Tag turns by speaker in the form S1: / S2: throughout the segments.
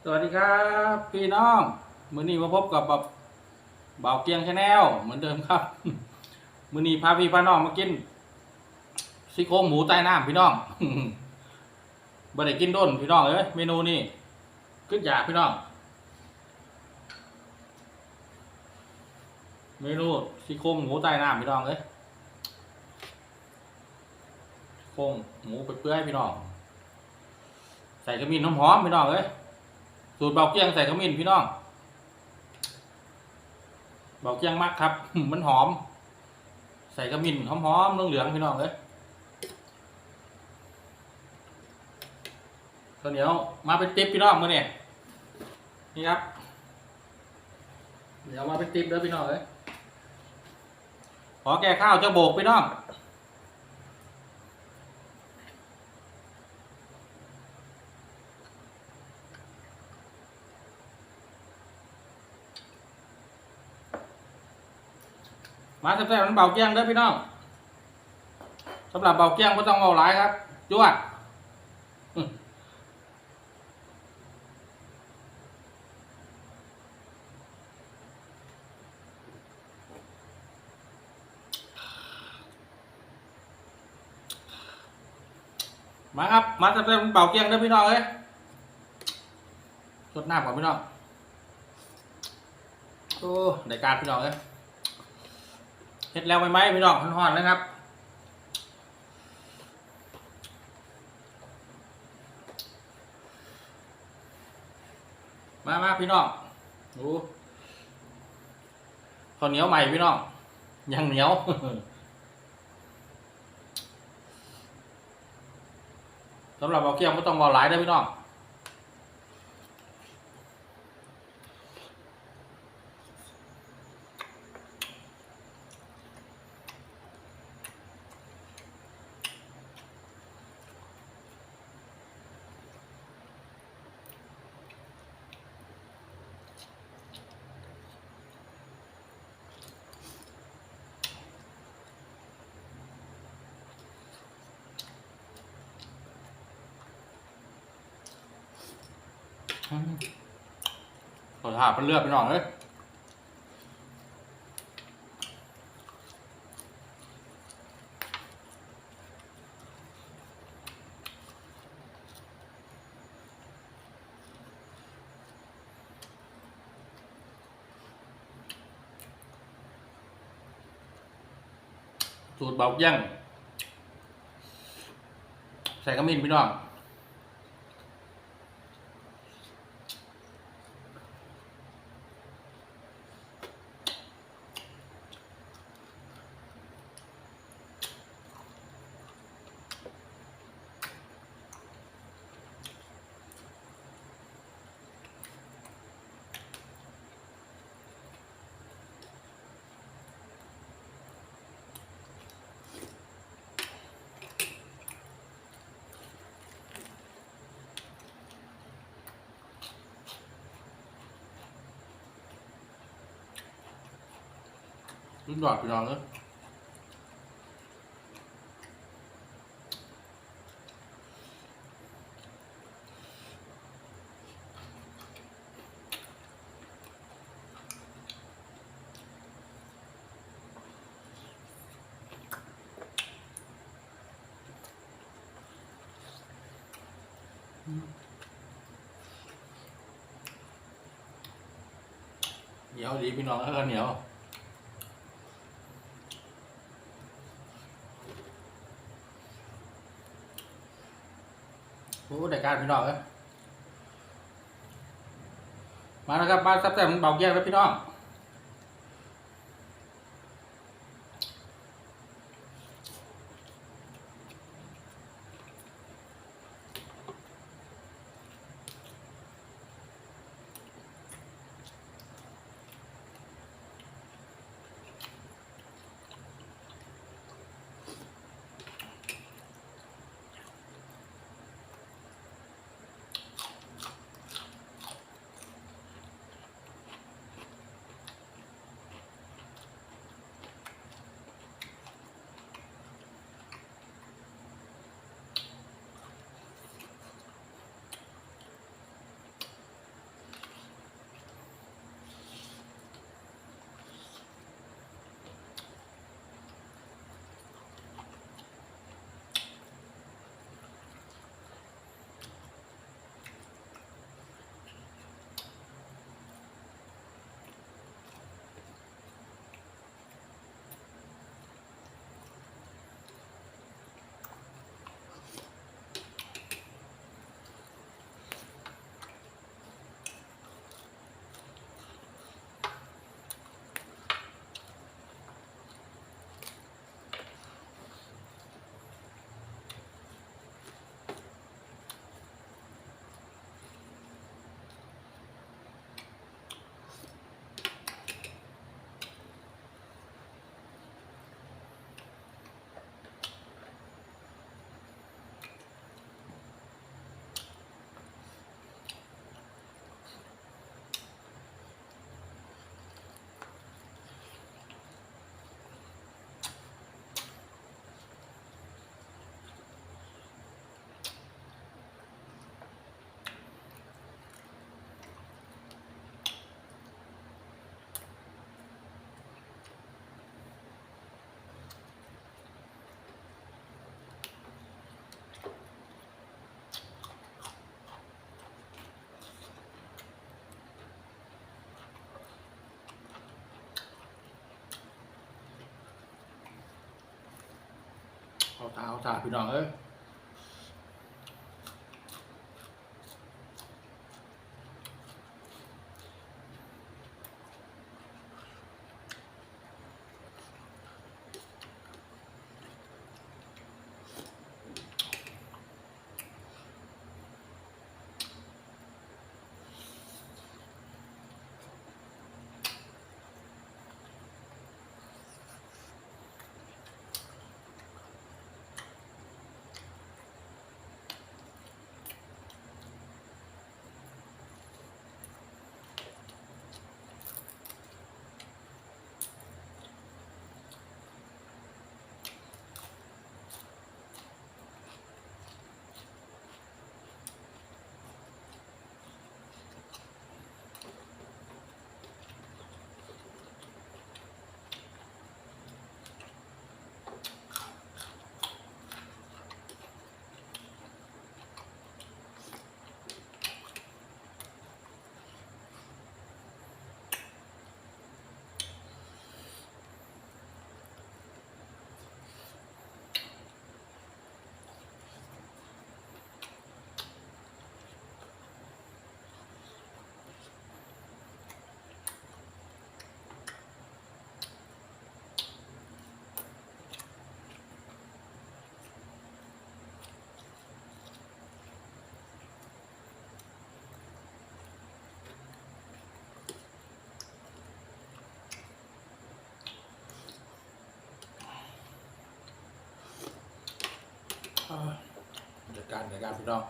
S1: สวัสดีครับพี่น้องมื้อนี้มาพบกับบ่าวเกียงชาแนลเหมือนเดิมครับมื้อนี้พาพี่พาน้องมากินซี่โครงหมูใต้น้ำพี่น้องบ่ได้กินด้นพี่น้องเอ้ยเมนูนี้ขึ้นอยากพี่น้องเมนูซี่โครงหมูใต้น้ำพี่น้องเอ้ยโครงหมูเปื่อยๆพี่น้องใส่ขมิ้นหอมๆพี่น้องเอ้ยสูตรบ่าวเกียงใส่ขมิ้นพี่น้องบ่าวเกียงมักครับมันหอมใส่ขมิ้นหอมๆเหลืองๆพี่น้องเอ้ยข้าวเหนียวมาเป็นติ๊บพี่น้องมื้อนี้นี่ครับเดี๋ยวมาเป็นติ๊บเด้อพี่น้องเอ้ยขอแก่ข้าวเจ้าโบกพี่น้องมาแซ่บๆมันเบาเกี้ยงเด้อพี่น้องสำหรับเบาเกี้ยงไม่ต้องเบาหลายครับจวดมาครับมาแซ่บๆมันเบาเกี้ยงเด้อพี่น้องเอ้ยสดน้ำก่อนพี่น้องโอ้ได้การพี่น้องเอ้ยเฮ็ดแล้วไหมพี่น้องห่อนๆนะครับมาพี่น้องโอ้ข้าวเหนียวใหม่พี่น้องยังเหนียวสำหรับเบาเกี้ยงไม่ต้องเบาหลายเด้อพี่น้องขอทาเป็นเลือดพี่น้องเอ้ยสูตรเบาเกี้ยงใส่ขมิ้นพี่น้องรุ่นดอดพี่น้องเอ้ยเหนียวดีพี่น้องแล้วก็เหนียวโอ้ได้การพี่น้องเอ้ยมาแล้วครับมาแซ่บๆมันเบาเกี้ยงแล้วพี่น้อง เอาตาพี่น้องเอ้ยจัดการพี่น้อง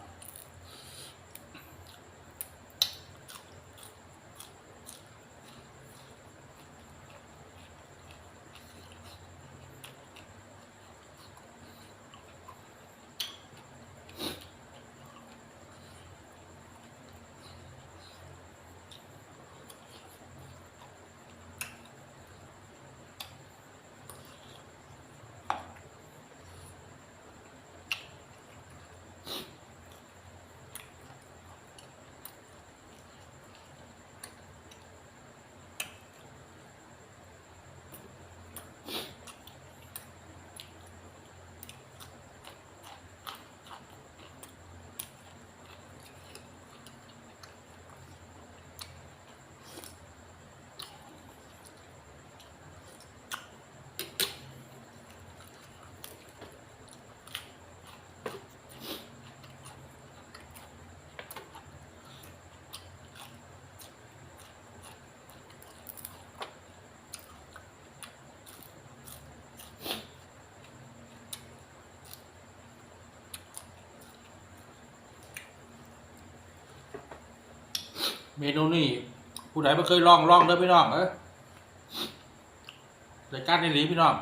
S1: เมนูนี้ผู้ใดไม่เคยลองเด้อพี่น้องรายการนี้พี่น้อง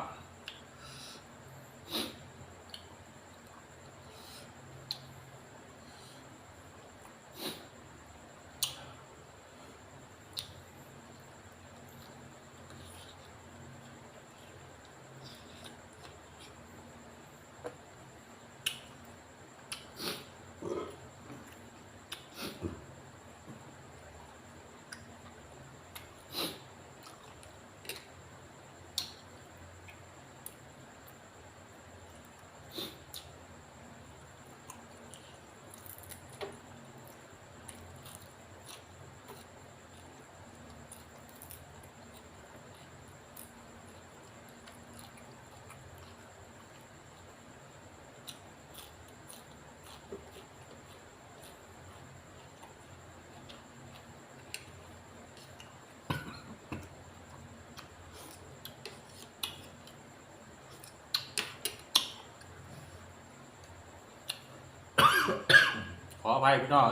S1: ขออภัยพี่น้อง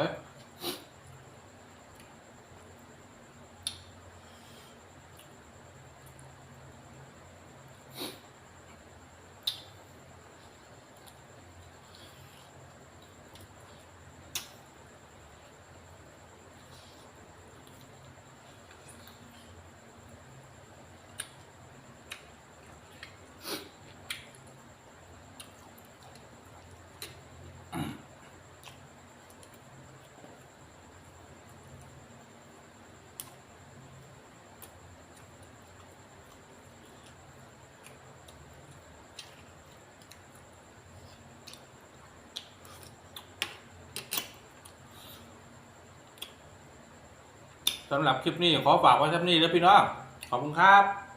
S1: สำหรับคลิปนี้ขอฝากไว้เท่านี้แล้วพี่น้องขอบคุณครับ